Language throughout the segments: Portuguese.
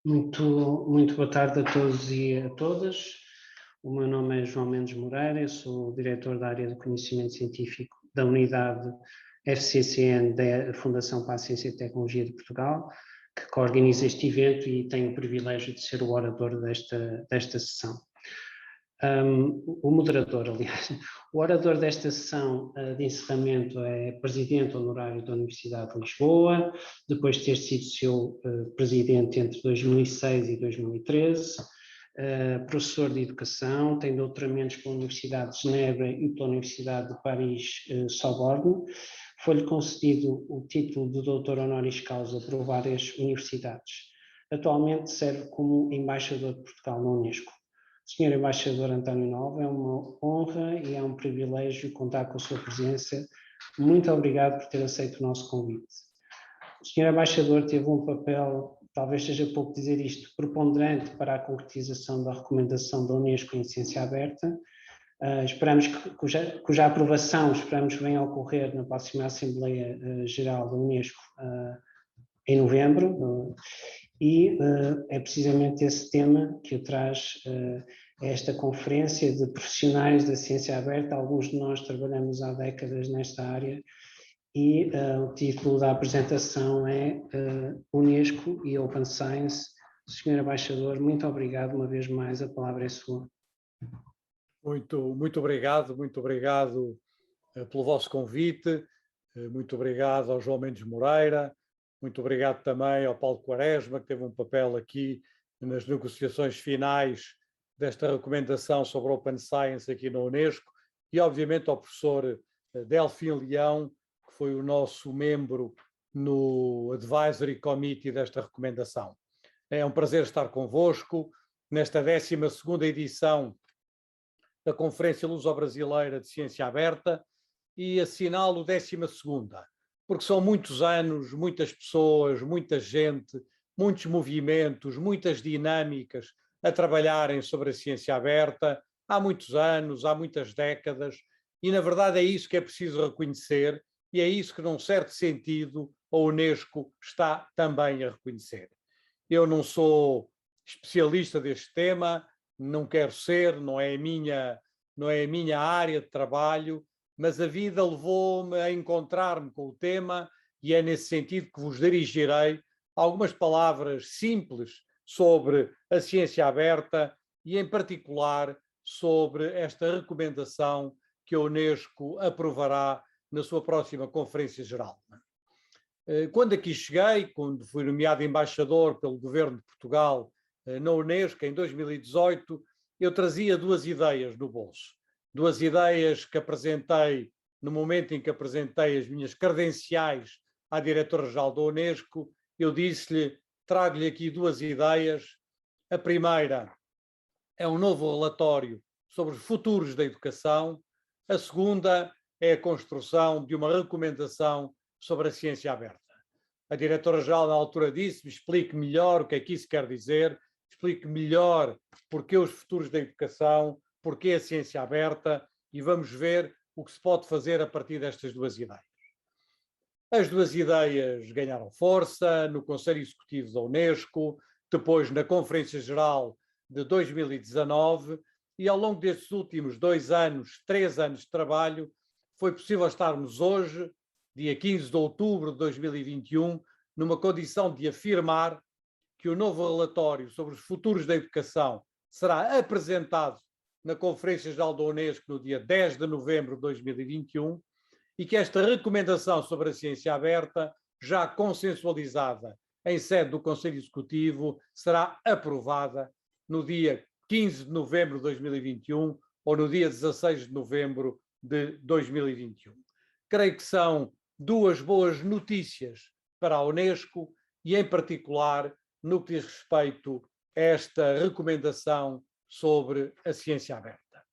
Muito boa tarde a todos e a todas. O meu nome é João Mendes Moreira, eu sou o diretor da área de conhecimento científico da unidade FCCN da Fundação para a Ciência e Tecnologia de Portugal, que coorganiza este evento e tenho o privilégio de ser o orador desta sessão. O moderador, aliás, o orador desta sessão de encerramento é presidente honorário da Universidade de Lisboa, depois de ter sido seu presidente entre 2006 e 2013, professor de educação, tem doutoramentos pela Universidade de Genebra e pela Universidade de Paris Sorbonne. Foi-lhe concedido o título de doutor honoris causa por várias universidades. Atualmente serve como embaixador de Portugal na Unesco. Senhor Embaixador António Nova, é uma honra e é um privilégio contar com a sua presença. Muito obrigado por ter aceito o nosso convite. O Senhor Embaixador teve um papel, talvez seja pouco dizer isto, preponderante para a concretização da recomendação da Unesco em ciência aberta. Esperamos cuja aprovação esperamos venha a ocorrer na próxima Assembleia Geral da Unesco em novembro. E é precisamente esse tema que o traz a esta conferência de profissionais da ciência aberta. Alguns de nós trabalhamos há décadas nesta área e o título da apresentação é Unesco e Open Science. Senhor Embaixador, muito obrigado uma vez mais, a palavra é sua. Muito obrigado pelo vosso convite, muito obrigado ao João Mendes Moreira, muito obrigado também ao Paulo Quaresma, que teve um papel aqui nas negociações finais desta recomendação sobre Open Science aqui na Unesco, e obviamente ao professor Delfim Leão, que foi o nosso membro no Advisory Committee desta recomendação. É um prazer estar convosco nesta 12ª edição da Conferência Luso-Brasileira de Ciência Aberta e assinalo 12ª, porque são muitos anos, muitas pessoas, muita gente, muitos movimentos, muitas dinâmicas a trabalharem sobre a ciência aberta, há muitos anos, há muitas décadas, e na verdade é isso que é preciso reconhecer e é isso que, num certo sentido, a Unesco está também a reconhecer. Eu não sou especialista deste tema, não quero ser, não é a minha área de trabalho, mas a vida levou-me a encontrar-me com o tema e é nesse sentido que vos dirigirei algumas palavras simples sobre a ciência aberta e, em particular, sobre esta recomendação que a Unesco aprovará na sua próxima Conferência Geral. Quando aqui cheguei, quando fui nomeado embaixador pelo Governo de Portugal na Unesco em 2018, eu trazia duas ideias no bolso. Duas ideias que apresentei no momento em que apresentei as minhas credenciais à diretora-geral da Unesco. Eu disse-lhe, trago-lhe aqui duas ideias. A primeira é um novo relatório sobre os futuros da educação. A segunda é a construção de uma recomendação sobre a ciência aberta. A diretora-geral na altura disse-me, explique melhor o que é que isso quer dizer, explique melhor porque os futuros da educação, porque a ciência aberta, e vamos ver o que se pode fazer a partir destas duas ideias. As duas ideias ganharam força no Conselho Executivo da Unesco, depois na Conferência Geral de 2019, e ao longo destes últimos 2 anos, 3 anos de trabalho, foi possível estarmos hoje, dia 15 de outubro de 2021, numa condição de afirmar que o novo relatório sobre os futuros da educação será apresentado na Conferência Geral da Unesco no dia 10 de novembro de 2021 e que esta recomendação sobre a ciência aberta, já consensualizada em sede do Conselho Executivo, será aprovada no dia 15 de novembro de 2021 ou no dia 16 de novembro de 2021. Creio que são duas boas notícias para a Unesco e, em particular, no que diz respeito a esta recomendação sobre a ciência aberta.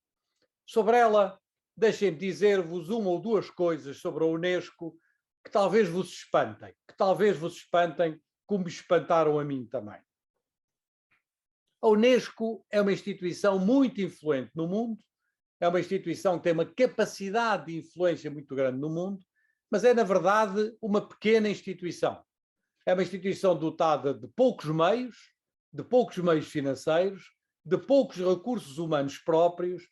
Sobre ela, deixem-me dizer-vos uma ou duas coisas sobre a Unesco que talvez vos espantem, como me espantaram a mim também. A Unesco é uma instituição muito influente no mundo, é uma instituição que tem uma capacidade de influência muito grande no mundo, mas é, na verdade, uma pequena instituição. É uma instituição dotada de poucos meios, de poucos meios financeiros, de poucos recursos humanos próprios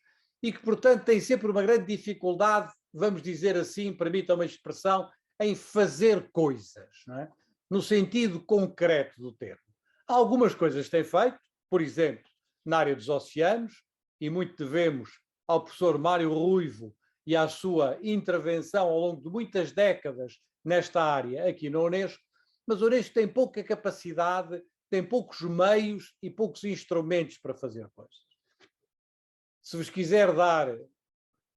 e que, portanto, tem sempre uma grande dificuldade, vamos dizer assim, permitam uma expressão, em fazer coisas, não é? No sentido concreto do termo. Algumas coisas têm feito, por exemplo, na área dos oceanos, e muito devemos ao professor Mário Ruivo e à sua intervenção ao longo de muitas décadas nesta área aqui na Unesco, mas a Unesco tem pouca capacidade, tem poucos meios e poucos instrumentos para fazer coisas. Se vos quiser dar,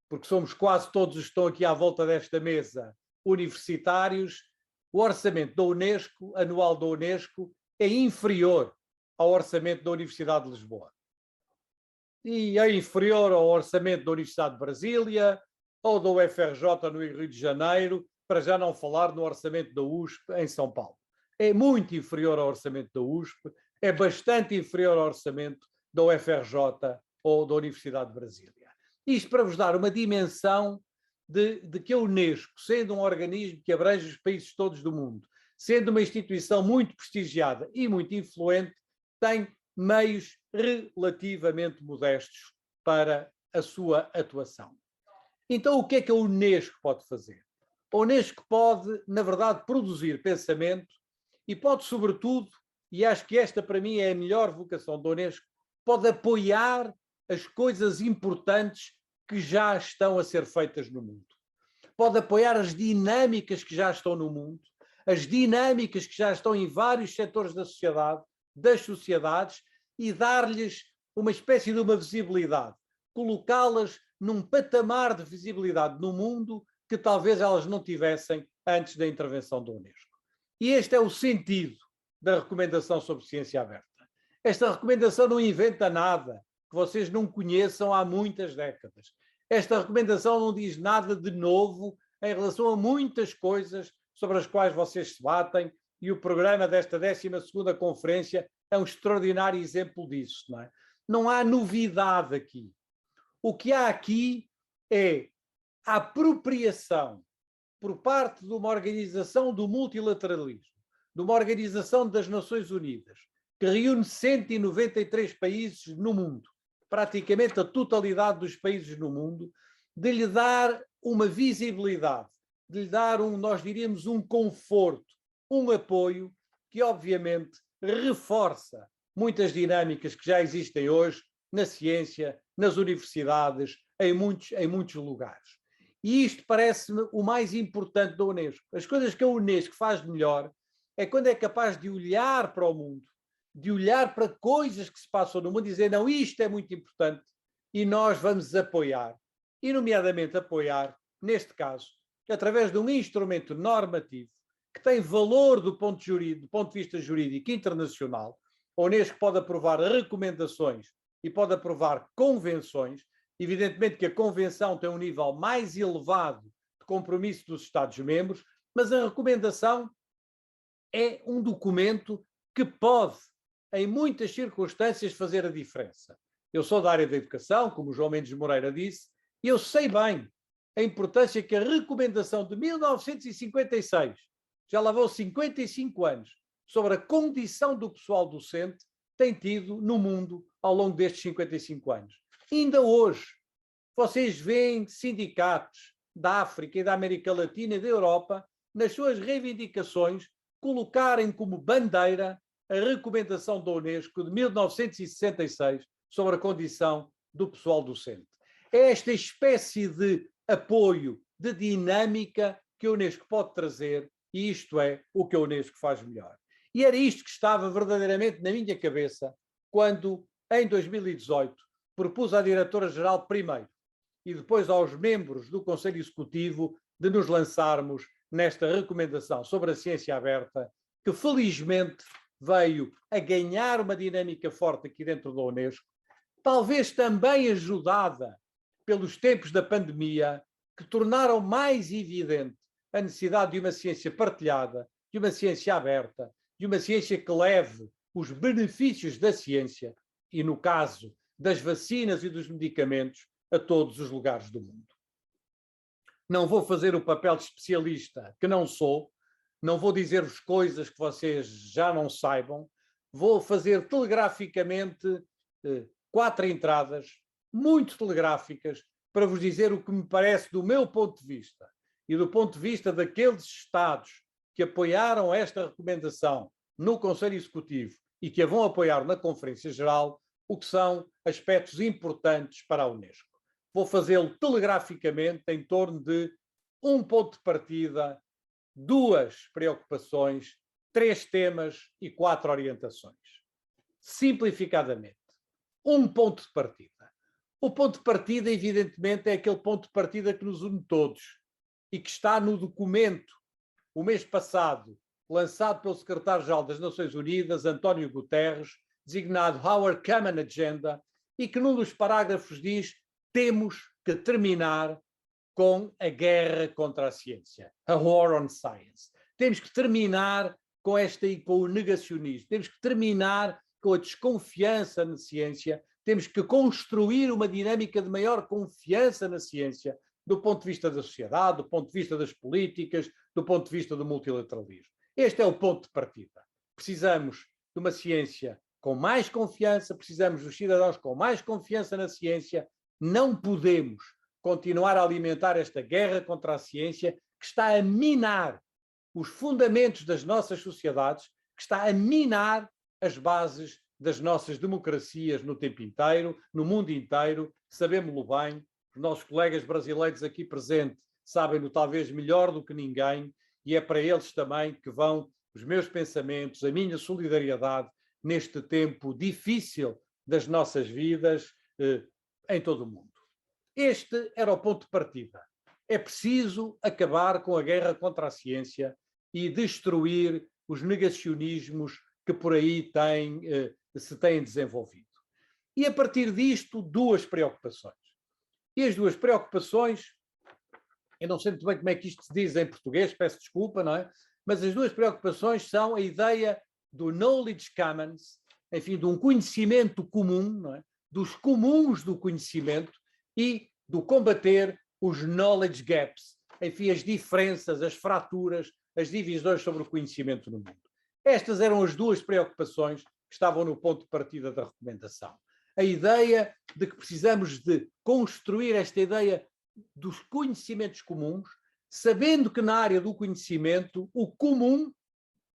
porque somos quase todos que estão aqui à volta desta mesa, universitários, o orçamento da Unesco, anual da Unesco, é inferior ao orçamento da Universidade de Lisboa. E é inferior ao orçamento da Universidade de Brasília ou da UFRJ no Rio de Janeiro, para já não falar no orçamento da USP em São Paulo. É muito inferior ao orçamento da USP, é bastante inferior ao orçamento da UFRJ ou da Universidade de Brasília. Isto para vos dar uma dimensão de que a Unesco, sendo um organismo que abrange os países todos do mundo, sendo uma instituição muito prestigiada e muito influente, tem meios relativamente modestos para a sua atuação. Então, o que é que a Unesco pode fazer? A Unesco pode, na verdade, produzir pensamento e pode, sobretudo, e acho que esta para mim é a melhor vocação da Unesco, pode apoiar as coisas importantes que já estão a ser feitas no mundo. Pode apoiar as dinâmicas que já estão no mundo, as dinâmicas que já estão em vários setores da sociedade, das sociedades, e dar-lhes uma espécie de uma visibilidade, colocá-las num patamar de visibilidade no mundo que talvez elas não tivessem antes da intervenção da Unesco. E este é o sentido da recomendação sobre ciência aberta. Esta recomendação não inventa nada que vocês não conheçam há muitas décadas. Esta recomendação não diz nada de novo em relação a muitas coisas sobre as quais vocês se batem, e o programa desta 12ª conferência é um extraordinário exemplo disso. Não é? Não há novidade aqui. O que há aqui é a apropriação por parte de uma organização do multilateralismo, de uma organização das Nações Unidas, que reúne 193 países no mundo, praticamente a totalidade dos países no mundo, de lhe dar uma visibilidade, de lhe dar nós diríamos, um conforto, um apoio que, obviamente, reforça muitas dinâmicas que já existem hoje na ciência, nas universidades, em muitos lugares. E isto parece-me o mais importante da Unesco. As coisas que a Unesco faz melhor é quando é capaz de olhar para o mundo, de olhar para coisas que se passam no mundo e dizer, não, isto é muito importante e nós vamos apoiar, e nomeadamente apoiar, neste caso, através de um instrumento normativo que tem valor do ponto de vista jurídico internacional. A Unesco pode aprovar recomendações e pode aprovar convenções. Evidentemente que a convenção tem um nível mais elevado de compromisso dos Estados-membros, mas a recomendação é um documento que pode, em muitas circunstâncias, fazer a diferença. Eu sou da área da educação, como o João Mendes Moreira disse, e eu sei bem a importância que a recomendação de 1956, já lá vão 55 anos, sobre a condição do pessoal docente, tem tido no mundo ao longo destes 55 anos. Ainda hoje, vocês veem sindicatos da África e da América Latina e da Europa, nas suas reivindicações, colocarem como bandeira a recomendação da Unesco de 1966 sobre a condição do pessoal docente. É esta espécie de apoio, de dinâmica que a Unesco pode trazer, e isto é o que a Unesco faz melhor. E era isto que estava verdadeiramente na minha cabeça quando, em 2018, propus à diretora-geral primeiro e depois aos membros do Conselho Executivo de nos lançarmos nesta recomendação sobre a ciência aberta, que felizmente veio a ganhar uma dinâmica forte aqui dentro da Unesco, talvez também ajudada pelos tempos da pandemia, que tornaram mais evidente a necessidade de uma ciência partilhada, de uma ciência aberta, de uma ciência que leve os benefícios da ciência, e no caso das vacinas e dos medicamentos, a todos os lugares do mundo. Não vou fazer o papel de especialista que não sou, não vou dizer-vos coisas que vocês já não saibam, vou fazer telegraficamente 4 entradas, muito telegráficas, para vos dizer o que me parece do meu ponto de vista e do ponto de vista daqueles Estados que apoiaram esta recomendação no Conselho Executivo e que a vão apoiar na Conferência Geral, o que são aspectos importantes para a Unesco. Vou fazê-lo telegraficamente em torno de um ponto de partida, 2 preocupações, 3 temas e 4 orientações. Simplificadamente, um ponto de partida. O ponto de partida, evidentemente, é aquele ponto de partida que nos une todos e que está no documento, o mês passado, lançado pelo secretário-geral das Nações Unidas, António Guterres, designado Our Common Agenda, e que num dos parágrafos diz: temos que terminar com a guerra contra a ciência, a war on science. Temos que terminar com o negacionismo, temos que terminar com a desconfiança na ciência, temos que construir uma dinâmica de maior confiança na ciência, do ponto de vista da sociedade, do ponto de vista das políticas, do ponto de vista do multilateralismo. Este é o ponto de partida. Precisamos de uma ciência com mais confiança, precisamos dos cidadãos com mais confiança na ciência. Não podemos continuar a alimentar esta guerra contra a ciência que está a minar os fundamentos das nossas sociedades, que está a minar as bases das nossas democracias no tempo inteiro, no mundo inteiro. Sabemos-lo bem, os nossos colegas brasileiros aqui presentes sabem-no talvez melhor do que ninguém, e é para eles também que vão os meus pensamentos, a minha solidariedade neste tempo difícil das nossas vidas em todo o mundo. Este era o ponto de partida. É preciso acabar com a guerra contra a ciência e destruir os negacionismos que por aí se têm desenvolvido. E a partir disto, 2 preocupações. E as 2 preocupações, eu não sei muito bem como é que isto se diz em português, peço desculpa, não é? Mas as 2 preocupações são a ideia do knowledge commons, enfim, de um conhecimento comum, não é? Dos comuns do conhecimento, e do combater os knowledge gaps, enfim, as diferenças, as fraturas, as divisões sobre o conhecimento no mundo. Estas eram as 2 preocupações que estavam no ponto de partida da recomendação. A ideia de que precisamos de construir esta ideia dos conhecimentos comuns, sabendo que na área do conhecimento o comum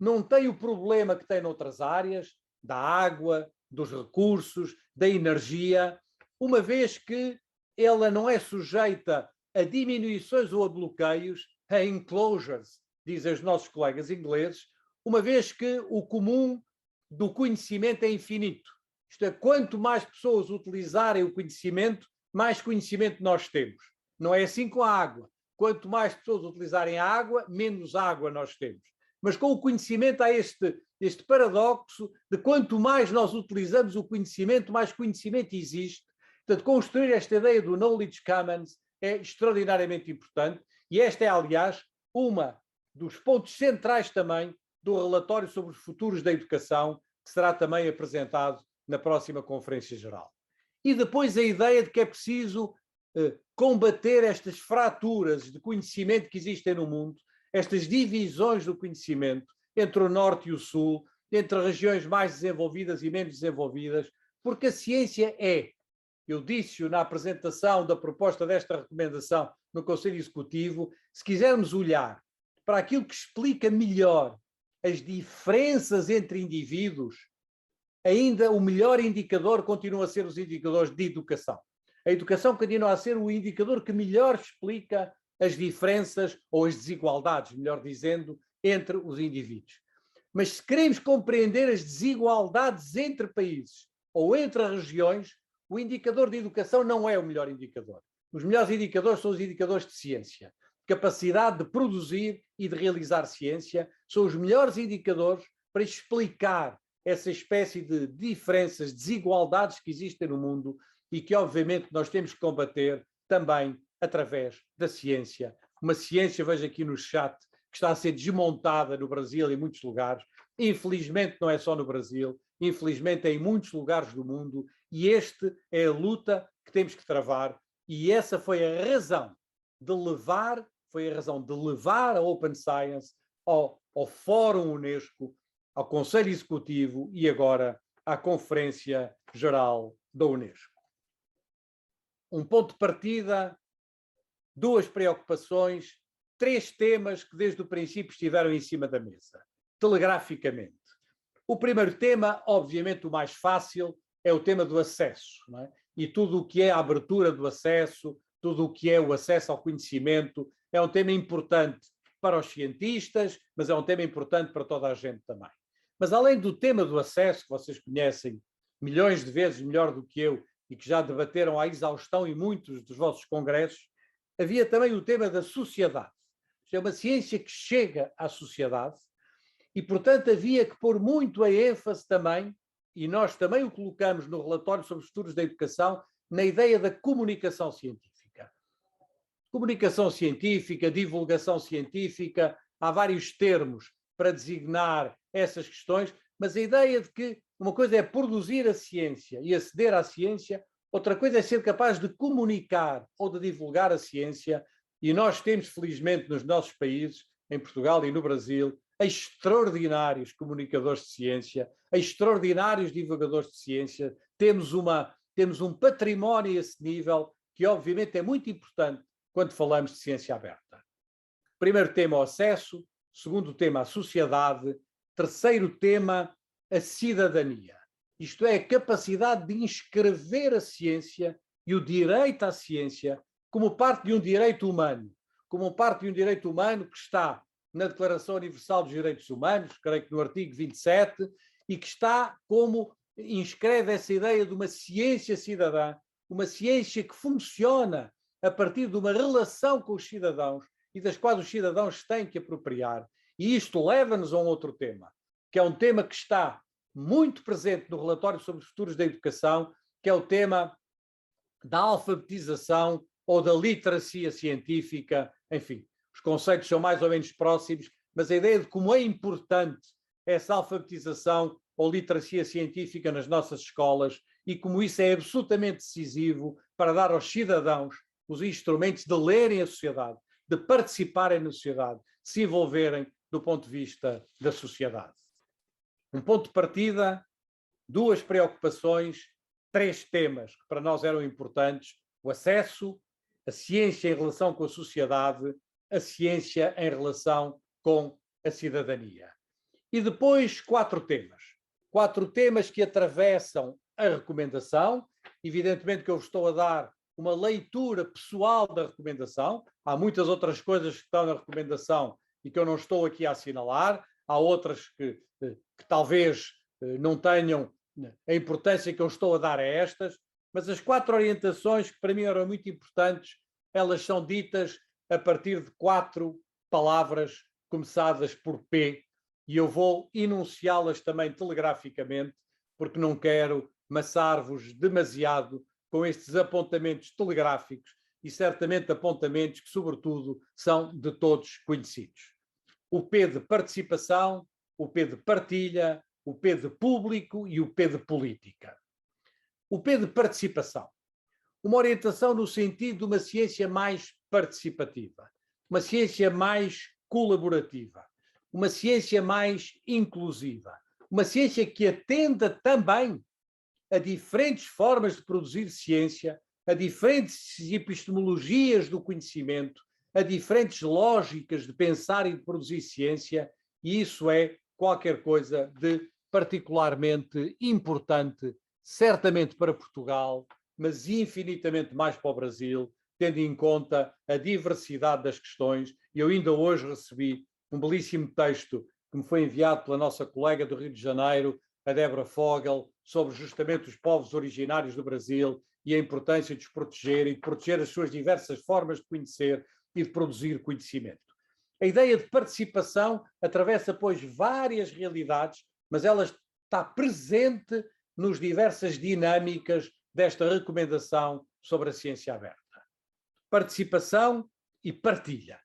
não tem o problema que tem noutras áreas, da água, dos recursos, da energia, uma vez que ela não é sujeita a diminuições ou a bloqueios, a enclosures, dizem os nossos colegas ingleses, uma vez que o comum do conhecimento é infinito. Isto é, quanto mais pessoas utilizarem o conhecimento, mais conhecimento nós temos. Não é assim com a água. Quanto mais pessoas utilizarem a água, menos água nós temos. Mas com o conhecimento há este paradoxo de quanto mais nós utilizamos o conhecimento, mais conhecimento existe. Portanto, construir esta ideia do knowledge commons é extraordinariamente importante, e esta é, aliás, uma dos pontos centrais também do relatório sobre os futuros da educação, que será também apresentado na próxima Conferência Geral. E depois a ideia de que é preciso combater estas fraturas de conhecimento que existem no mundo, estas divisões do conhecimento entre o Norte e o Sul, entre regiões mais desenvolvidas e menos desenvolvidas, porque a ciência é, eu disse-o na apresentação da proposta desta recomendação no Conselho Executivo, se quisermos olhar para aquilo que explica melhor as diferenças entre indivíduos, ainda o melhor indicador continua a ser os indicadores de educação. A educação continua a ser o indicador que melhor explica as diferenças ou as desigualdades, melhor dizendo, entre os indivíduos. Mas se queremos compreender as desigualdades entre países ou entre regiões, o indicador de educação não é o melhor indicador. Os melhores indicadores são os indicadores de ciência. Capacidade de produzir e de realizar ciência são os melhores indicadores para explicar essa espécie de diferenças, desigualdades que existem no mundo e que, obviamente, nós temos que combater também através da ciência. Uma ciência, veja aqui no chat, que está a ser desmontada no Brasil e em muitos lugares. Infelizmente, não é só no Brasil, infelizmente é em muitos lugares do mundo, e esta é a luta que temos que travar, e essa foi a razão de levar a Open Science ao Fórum Unesco, ao Conselho Executivo e agora à Conferência Geral da Unesco. Um ponto de partida, duas preocupações, três temas que desde o princípio estiveram em cima da mesa, telegraficamente. O primeiro tema, obviamente o mais fácil, é o tema do acesso, não é? E tudo o que é a abertura do acesso, tudo o que é o acesso ao conhecimento, é um tema importante para os cientistas, mas é um tema importante para toda a gente também. Mas além do tema do acesso, que vocês conhecem milhões de vezes melhor do que eu e que já debateram à exaustão em muitos dos vossos congressos, havia também o tema da sociedade. Isto é uma ciência que chega à sociedade e, portanto, havia que pôr muito a ênfase também, e nós também o colocamos no relatório sobre os futuros da educação, na ideia da comunicação científica. Comunicação científica, divulgação científica, há vários termos para designar essas questões, mas a ideia de que uma coisa é produzir a ciência e aceder à ciência, outra coisa é ser capaz de comunicar ou de divulgar a ciência, e nós temos, felizmente, nos nossos países, em Portugal e no Brasil, extraordinários comunicadores de ciência, extraordinários divulgadores de ciência, temos um património a esse nível que obviamente é muito importante quando falamos de ciência aberta. Primeiro tema, o acesso. Segundo tema, a sociedade. Terceiro tema, a cidadania. Isto é, a capacidade de inscrever a ciência e o direito à ciência como parte de um direito humano, como parte de um direito humano que está na Declaração Universal dos Direitos Humanos, creio que no artigo 27, e que está como inscreve essa ideia de uma ciência cidadã, uma ciência que funciona a partir de uma relação com os cidadãos e das quais os cidadãos têm que apropriar. E isto leva-nos a um outro tema, que é um tema que está muito presente no relatório sobre os futuros da educação, que é o tema da alfabetização ou da literacia científica, enfim. Os conceitos são mais ou menos próximos, mas a ideia de como é importante essa alfabetização ou literacia científica nas nossas escolas e como isso é absolutamente decisivo para dar aos cidadãos os instrumentos de lerem a sociedade, de participarem na sociedade, de se envolverem do ponto de vista da sociedade. Um ponto de partida, duas preocupações, três temas que para nós eram importantes: o acesso, a ciência em relação com a sociedade, a ciência em relação com a cidadania. E depois quatro temas que atravessam a recomendação. Evidentemente que eu estou a dar uma leitura pessoal da recomendação, há muitas outras coisas que estão na recomendação e que eu não estou aqui a assinalar, há outras que talvez não tenham a importância que eu estou a dar a estas, mas as quatro orientações que para mim eram muito importantes, elas são ditas a partir de quatro palavras começadas por P, e eu vou enunciá-las também telegraficamente, porque não quero maçar-vos demasiado com estes apontamentos telegráficos e certamente apontamentos que, sobretudo, são de todos conhecidos. O P de participação, o P de partilha, o P de público e o P de política. O P de participação. Uma orientação no sentido de uma ciência mais participativa, uma ciência mais colaborativa, uma ciência mais inclusiva, uma ciência que atenda também a diferentes formas de produzir ciência, a diferentes epistemologias do conhecimento, a diferentes lógicas de pensar e de produzir ciência, e isso é qualquer coisa de particularmente importante, certamente para Portugal, mas infinitamente mais para o Brasil, tendo em conta a diversidade das questões. E eu ainda hoje recebi um belíssimo texto que me foi enviado pela nossa colega do Rio de Janeiro, a Débora Fogel, sobre justamente os povos originários do Brasil e a importância de os proteger e de proteger as suas diversas formas de conhecer e de produzir conhecimento. A ideia de participação atravessa, pois, várias realidades, mas ela está presente nos diversas dinâmicas desta recomendação sobre a ciência aberta. Participação e partilha.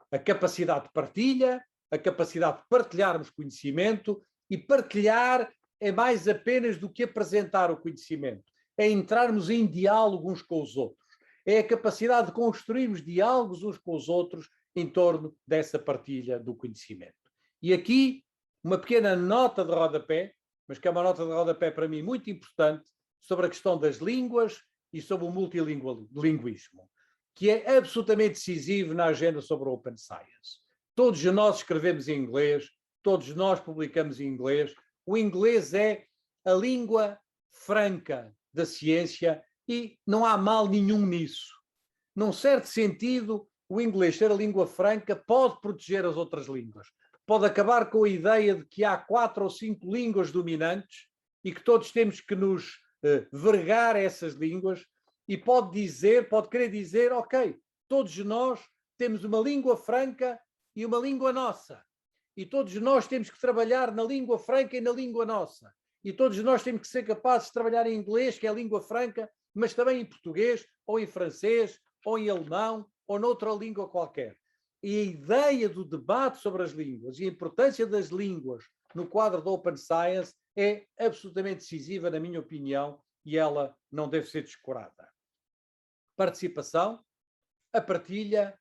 A capacidade de partilha, a capacidade de partilharmos conhecimento, e partilhar é mais apenas do que apresentar o conhecimento. É entrarmos em diálogo uns com os outros. É a capacidade de construirmos diálogos uns com os outros em torno dessa partilha do conhecimento. E aqui uma pequena nota de rodapé, mas que é uma nota de rodapé para mim muito importante, sobre a questão das línguas e sobre o multilinguismo, que é absolutamente decisivo na agenda sobre a Open Science. Todos nós escrevemos em inglês, todos nós publicamos em inglês. O inglês é a língua franca da ciência e não há mal nenhum nisso. Num certo sentido, o inglês ser a língua franca pode proteger as outras línguas. Pode acabar com a ideia de que há 4 ou 5 línguas dominantes e que todos temos que nos vergar essas línguas, e pode querer dizer, ok, todos nós temos uma língua franca e uma língua nossa. E todos nós temos que trabalhar na língua franca e na língua nossa. E todos nós temos que ser capazes de trabalhar em inglês, que é a língua franca, mas também em português, ou em francês, ou em alemão, ou noutra língua qualquer. E a ideia do debate sobre as línguas e a importância das línguas no quadro da Open Science é absolutamente decisiva, na minha opinião, e ela não deve ser descurada. Participação, a partilha,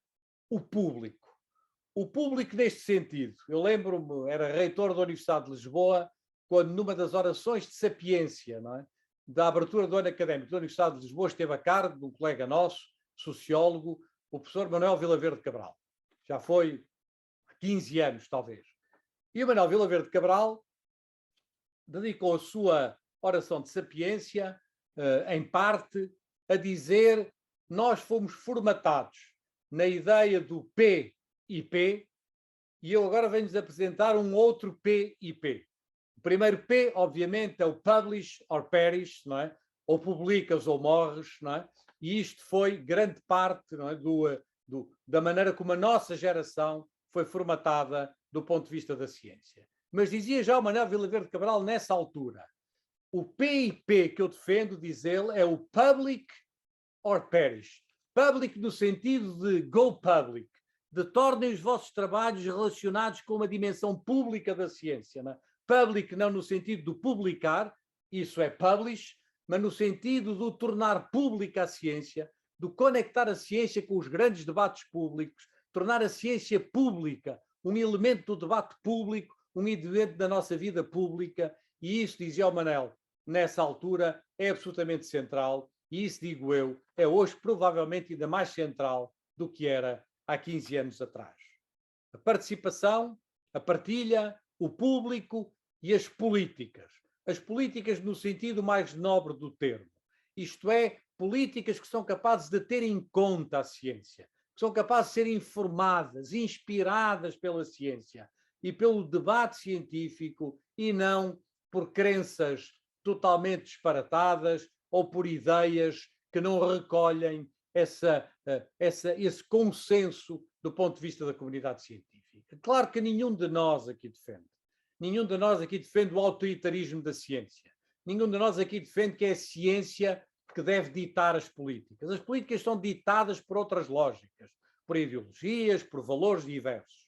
o público. O público neste sentido. Eu lembro-me, era reitor da Universidade de Lisboa, quando numa das orações de sapiência, não é, da abertura do ano académico da Universidade de Lisboa, esteve a cargo de um colega nosso, sociólogo, o professor Manuel Vilaverde Cabral. Já foi há 15 anos, talvez. E o Manuel Vilaverde Cabral dedicou a sua oração de sapiência, em parte, a dizer: nós fomos formatados na ideia do P e P, e eu agora venho-vos apresentar um outro P e P. O primeiro P, obviamente, é o publish or perish, não é? Ou publicas ou morres, não é? E isto foi grande parte, não é, da maneira como a nossa geração foi formatada do ponto de vista da ciência. Mas dizia já o Manuel Vilaverde Cabral nessa altura, o PIP que eu defendo, diz ele, é o public or perish. Public no sentido de go public, de tornem os vossos trabalhos relacionados com uma dimensão pública da ciência. Não é? Public não no sentido de publicar, isso é publish, mas no sentido de tornar pública a ciência, de conectar a ciência com os grandes debates públicos, tornar a ciência pública, um elemento do debate público, um elemento da nossa vida pública, e isso, dizia o Manel, nessa altura, é absolutamente central, e isso, digo eu, é hoje provavelmente ainda mais central do que era há 15 anos atrás. A participação, a partilha, o público e as políticas. As políticas no sentido mais nobre do termo. Isto é, políticas que são capazes de ter em conta a ciência, que são capazes de ser informadas, inspiradas pela ciência e pelo debate científico e não por crenças totalmente disparatadas ou por ideias que não recolhem esse consenso do ponto de vista da comunidade científica. Claro que nenhum de nós aqui defende o autoritarismo da ciência. Nenhum de nós aqui defende que é a ciência que deve ditar as políticas. As políticas são ditadas por outras lógicas, por ideologias, por valores diversos.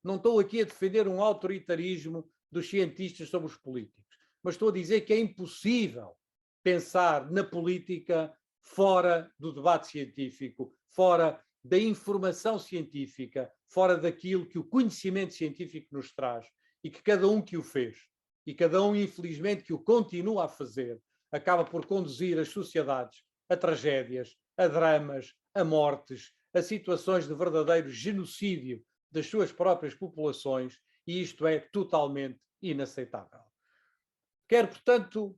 Não estou aqui a defender um autoritarismo dos cientistas sobre os políticos, mas estou a dizer que é impossível pensar na política fora do debate científico, fora da informação científica, fora daquilo que o conhecimento científico nos traz e que cada um que o fez, e cada um, infelizmente, que o continua a fazer, acaba por conduzir as sociedades a tragédias, a dramas, a mortes, a situações de verdadeiro genocídio das suas próprias populações, e isto é totalmente inaceitável. Quero, portanto,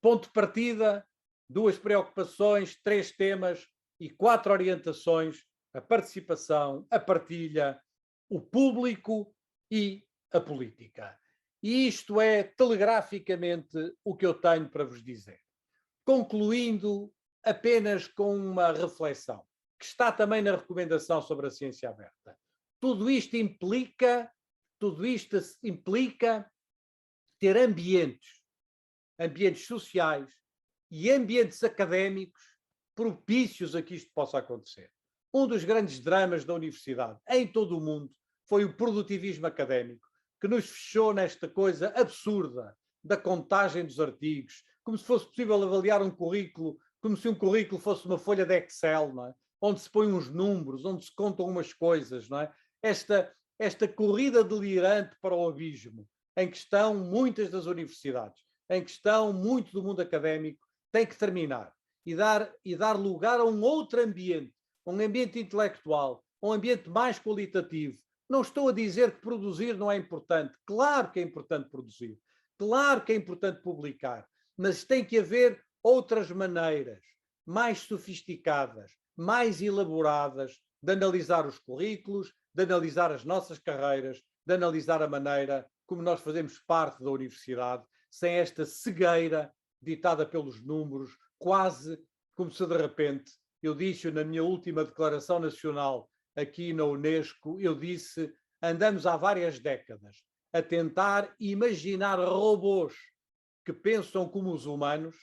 ponto de partida, 2 preocupações, 3 temas e 4 orientações: a participação, a partilha, o público e a política. E isto é telegraficamente o que eu tenho para vos dizer. Concluindo apenas com uma reflexão, que está também na recomendação sobre a ciência aberta. Tudo isto implica ter ambientes sociais e ambientes académicos propícios a que isto possa acontecer. Um dos grandes dramas da universidade em todo o mundo foi o produtivismo académico, que nos fechou nesta coisa absurda da contagem dos artigos, como se fosse possível avaliar um currículo, como se um currículo fosse uma folha de Excel, não é? Onde se põem uns números, onde se contam umas coisas, não é? Esta corrida delirante para o abismo, em que estão muitas das universidades, em que estão muito do mundo académico, tem que terminar e dar lugar a um outro ambiente, um ambiente intelectual, um ambiente mais qualitativo. Não estou a dizer que produzir não é importante. Claro que é importante produzir. Claro que é importante publicar. Mas tem que haver outras maneiras, mais sofisticadas, mais elaboradas, de analisar os currículos, de analisar as nossas carreiras, de analisar a maneira como nós fazemos parte da universidade, sem esta cegueira ditada pelos números, quase como se de repente, eu disse na minha última declaração nacional aqui na Unesco, eu disse, andamos há várias décadas a tentar imaginar robôs que pensam como os humanos,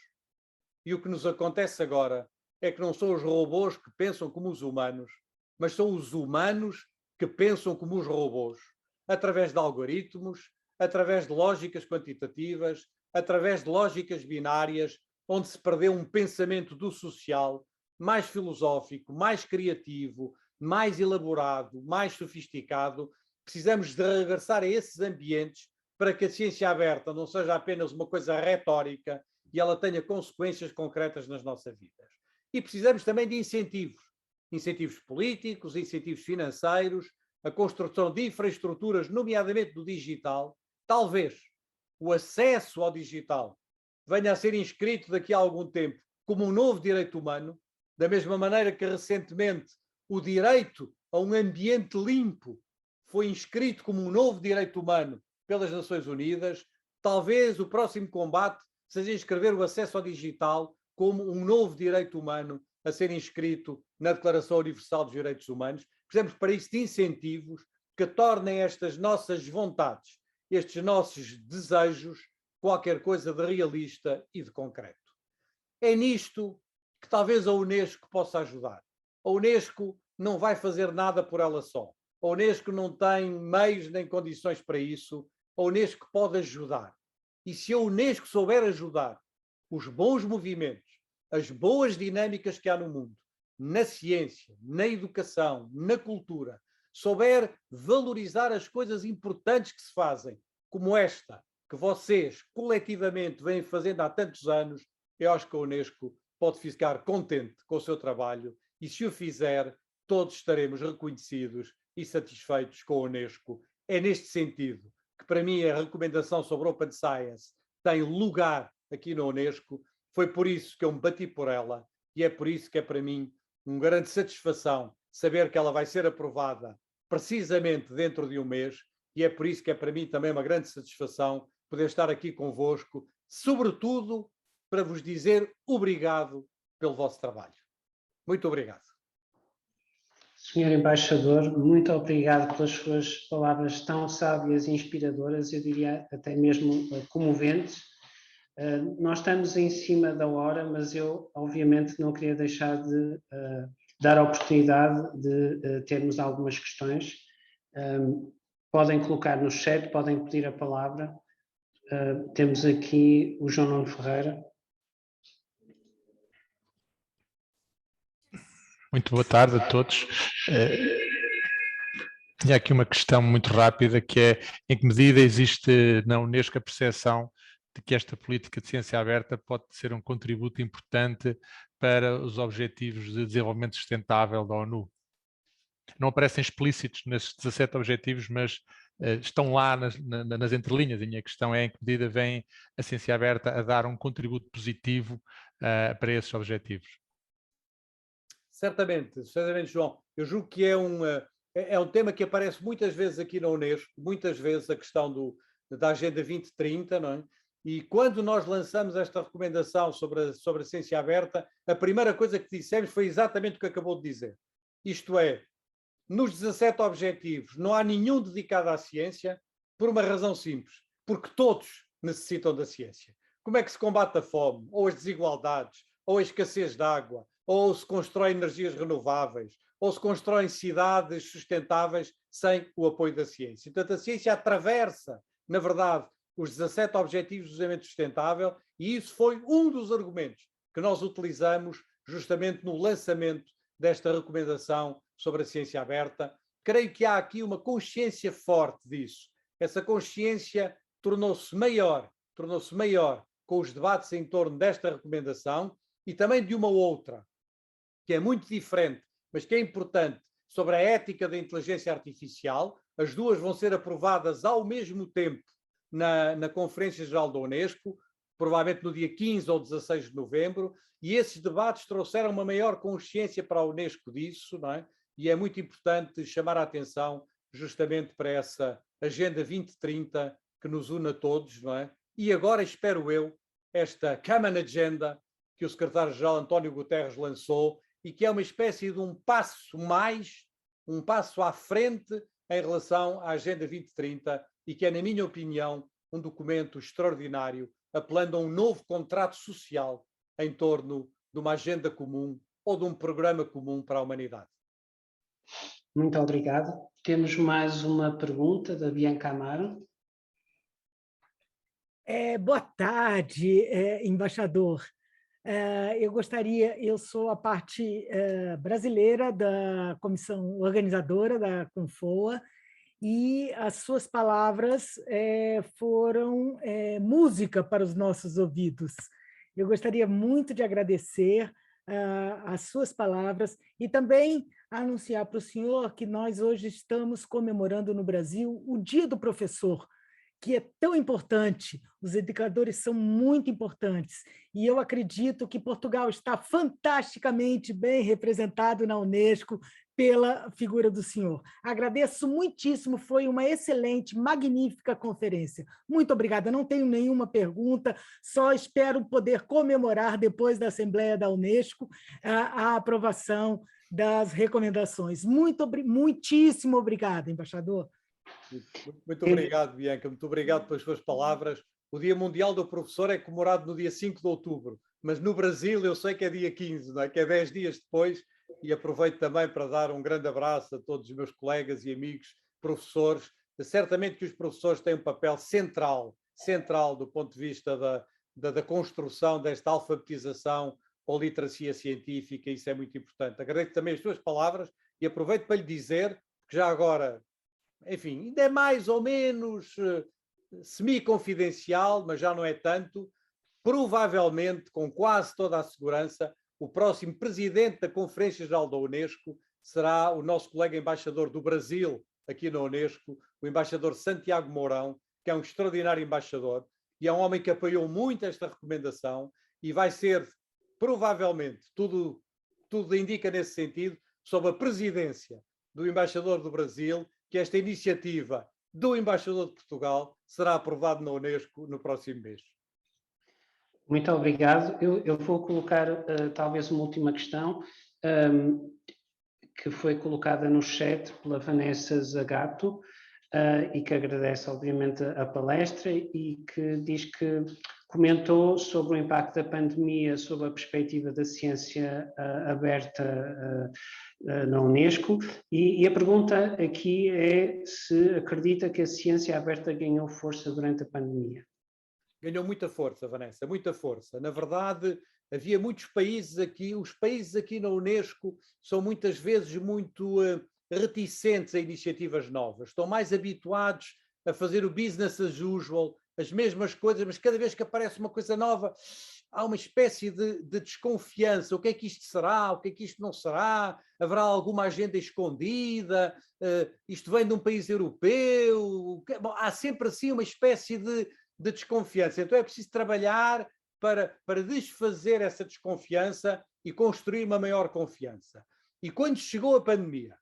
e o que nos acontece agora é que não são os robôs que pensam como os humanos, mas são os humanos que pensam como os robôs, através de algoritmos, através de lógicas quantitativas, através de lógicas binárias, onde se perdeu um pensamento do social mais filosófico, mais criativo, mais elaborado, mais sofisticado. Precisamos de regressar a esses ambientes para que a ciência aberta não seja apenas uma coisa retórica e ela tenha consequências concretas nas nossas vidas. E precisamos também de incentivos, incentivos políticos, incentivos financeiros, a construção de infraestruturas, nomeadamente do digital. Talvez o acesso ao digital venha a ser inscrito daqui a algum tempo como um novo direito humano, da mesma maneira que recentemente o direito a um ambiente limpo foi inscrito como um novo direito humano pelas Nações Unidas. Talvez o próximo combate seja inscrever o acesso ao digital como um novo direito humano a ser inscrito na Declaração Universal dos Direitos Humanos. Precisamos para isso de incentivos que tornem estas nossas vontades, estes nossos desejos, qualquer coisa de realista e de concreto. É nisto que talvez a Unesco possa ajudar. A Unesco não vai fazer nada por ela só. A Unesco não tem meios nem condições para isso. A Unesco pode ajudar. E se a Unesco souber ajudar os bons movimentos, as boas dinâmicas que há no mundo, na ciência, na educação, na cultura, souber valorizar as coisas importantes que se fazem, como esta, que vocês coletivamente vêm fazendo há tantos anos, eu acho que a Unesco pode ficar contente com o seu trabalho e, se o fizer, todos estaremos reconhecidos e satisfeitos com a Unesco. É neste sentido que, para mim, a recomendação sobre Open Science tem lugar aqui na Unesco. Foi por isso que eu me bati por ela e é por isso que é para mim uma grande satisfação saber que ela vai ser aprovada precisamente dentro de um mês e é por isso que é para mim também uma grande satisfação poder estar aqui convosco, sobretudo para vos dizer obrigado pelo vosso trabalho. Muito obrigado. Senhor Embaixador, muito obrigado pelas suas palavras tão sábias e inspiradoras, eu diria até mesmo comoventes. Nós estamos em cima da hora, mas eu obviamente não queria deixar de dar a oportunidade de termos algumas questões. Podem colocar no chat, podem pedir a palavra. Temos aqui o João Nuno Ferreira. Muito boa tarde a todos. Tinha aqui uma questão muito rápida, que é: em que medida existe na Unesco a percepção de que esta política de ciência aberta pode ser um contributo importante para os objetivos de desenvolvimento sustentável da ONU? Não aparecem explícitos nesses 17 objetivos, mas estão lá nas entrelinhas. A minha questão é: em que medida vem a ciência aberta a dar um contributo positivo para esses objetivos? Certamente, João. Eu julgo que é um tema que aparece muitas vezes aqui na Unesco, muitas vezes a questão da Agenda 2030, não é? E quando nós lançamos esta recomendação sobre a ciência aberta, a primeira coisa que dissemos foi exatamente o que acabou de dizer. Isto é, nos 17 objetivos não há nenhum dedicado à ciência por uma razão simples, porque todos necessitam da ciência. Como é que se combate a fome, ou as desigualdades, ou a escassez de água, ou se constroem energias renováveis, ou se constroem cidades sustentáveis sem o apoio da ciência. Portanto, a ciência atravessa, na verdade, os 17 Objetivos de Desenvolvimento Sustentável e isso foi um dos argumentos que nós utilizamos justamente no lançamento desta recomendação sobre a ciência aberta. Creio que há aqui uma consciência forte disso. Essa consciência tornou-se maior com os debates em torno desta recomendação e também de uma outra, que é muito diferente, mas que é importante, sobre a ética da inteligência artificial. As duas vão ser aprovadas ao mesmo tempo na Conferência Geral da Unesco, provavelmente no dia 15 ou 16 de novembro, e esses debates trouxeram uma maior consciência para a Unesco disso, não é? E é muito importante chamar a atenção justamente para essa Agenda 2030 que nos une a todos, não é? E agora, espero eu, esta Common Agenda que o secretário-geral António Guterres lançou e que é uma espécie de um passo à frente em relação à Agenda 2030 e que é, na minha opinião, um documento extraordinário, apelando a um novo contrato social em torno de uma agenda comum ou de um programa comum para a humanidade. Muito obrigado. Temos mais uma pergunta da Bianca Amaro. Boa tarde, embaixador. Eu sou a parte brasileira da comissão organizadora da Confoa, e as suas palavras foram música para os nossos ouvidos. Eu gostaria muito de agradecer as suas palavras e também anunciar para o senhor que nós hoje estamos comemorando no Brasil o Dia do Professor, que é tão importante. Os educadores são muito importantes, e eu acredito que Portugal está fantasticamente bem representado na Unesco pela figura do senhor. Agradeço muitíssimo, foi uma excelente, magnífica conferência. Muito obrigada, não tenho nenhuma pergunta, só espero poder comemorar, depois da Assembleia da Unesco, a aprovação das recomendações. Muitíssimo obrigada, embaixador. Muito obrigado, Bianca, muito obrigado pelas suas palavras. O Dia Mundial do Professor é comemorado no dia 5 de outubro, mas no Brasil eu sei que é dia 15, não é? Que é 10 dias depois, e aproveito também para dar um grande abraço a todos os meus colegas e amigos professores. Certamente que os professores têm um papel central do ponto de vista da construção desta alfabetização ou literacia científica, isso é muito importante. Agradeço também as suas palavras e aproveito para lhe dizer que já agora, enfim, ainda é mais ou menos semi-confidencial, mas já não é tanto, provavelmente, com quase toda a segurança, o próximo presidente da Conferência Geral da Unesco será o nosso colega embaixador do Brasil, aqui na Unesco, o embaixador Santiago Mourão, que é um extraordinário embaixador e é um homem que apoiou muito esta recomendação e vai ser, provavelmente, tudo indica nesse sentido, sob a presidência do embaixador do Brasil, que esta iniciativa do embaixador de Portugal será aprovada na Unesco no próximo mês. Muito obrigado. Eu vou colocar talvez uma última questão que foi colocada no chat pela Vanessa Zagato e que agradece obviamente a palestra e que diz que comentou sobre o impacto da pandemia sobre a perspectiva da ciência aberta na Unesco e a pergunta aqui é se acredita que a ciência aberta ganhou força durante a pandemia. Ganhou muita força, Vanessa, muita força. Na verdade, havia muitos países aqui, os países aqui na Unesco são muitas vezes muito reticentes a iniciativas novas, estão mais habituados a fazer o business as usual, as mesmas coisas, mas cada vez que aparece uma coisa nova, há uma espécie de desconfiança. O que é que isto será? O que é que isto não será? Haverá alguma agenda escondida? Isto vem de um país europeu? Bom, há sempre assim uma espécie de desconfiança. Então é preciso trabalhar para desfazer essa desconfiança e construir uma maior confiança. E quando chegou a pandemia,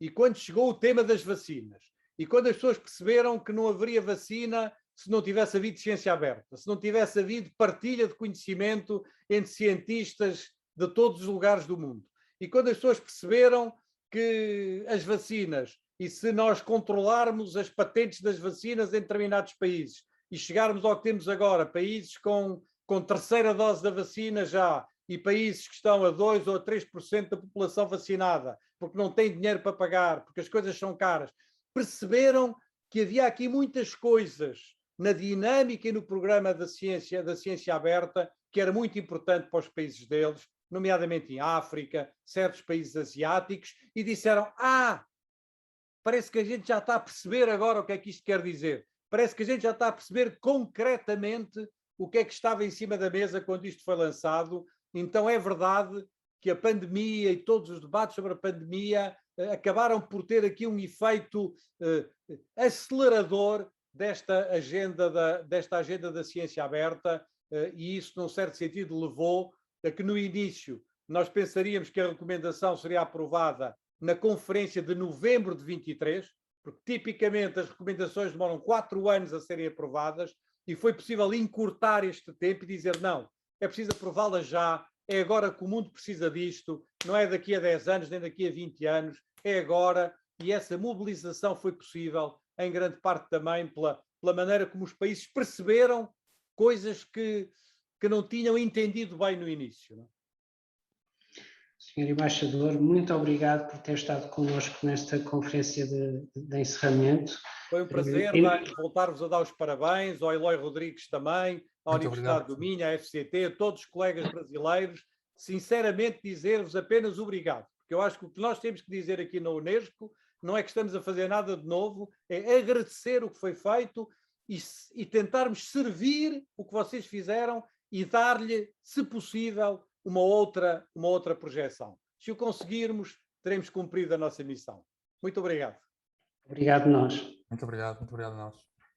e quando chegou o tema das vacinas, e quando as pessoas perceberam que não haveria vacina se não tivesse havido ciência aberta, se não tivesse havido partilha de conhecimento entre cientistas de todos os lugares do mundo, e quando as pessoas perceberam que as vacinas, e se nós controlarmos as patentes das vacinas em determinados países, e chegarmos ao que temos agora, países com terceira dose da vacina já, e países que estão a 2% ou a 3% da população vacinada, porque não têm dinheiro para pagar, porque as coisas são caras, perceberam que havia aqui muitas coisas na dinâmica e no programa da ciência aberta que era muito importante para os países deles, nomeadamente em África, certos países asiáticos, e disseram, parece que a gente já está a perceber agora o que é que isto quer dizer. parece que a gente já está a perceber concretamente o que é que estava em cima da mesa quando isto foi lançado. Então é verdade que a pandemia e todos os debates sobre a pandemia acabaram por ter aqui um efeito acelerador desta agenda da ciência aberta, e isso, num certo sentido, levou a que no início nós pensaríamos que a recomendação seria aprovada na conferência de novembro de 23, porque tipicamente as recomendações demoram 4 anos a serem aprovadas, e foi possível encurtar este tempo e dizer não, é preciso aprová-las já, é agora que o mundo precisa disto, não é daqui a 10 anos, nem daqui a 20 anos, é agora, e essa mobilização foi possível, em grande parte também pela maneira como os países perceberam coisas que não tinham entendido bem no início. Não? Senhor Embaixador, muito obrigado por ter estado connosco nesta conferência de encerramento. Foi um prazer voltar-vos a dar os parabéns, ao Eloy Rodrigues também, à Universidade do Minho, à FCT, a todos os colegas brasileiros. Sinceramente, dizer-vos apenas obrigado, porque eu acho que o que nós temos que dizer aqui na Unesco não é que estamos a fazer nada de novo, é agradecer o que foi feito e tentarmos servir o que vocês fizeram e dar-lhe, se possível, uma outra projeção. Se o conseguirmos, teremos cumprido a nossa missão. Muito obrigado. Obrigado nós. Muito obrigado a nós.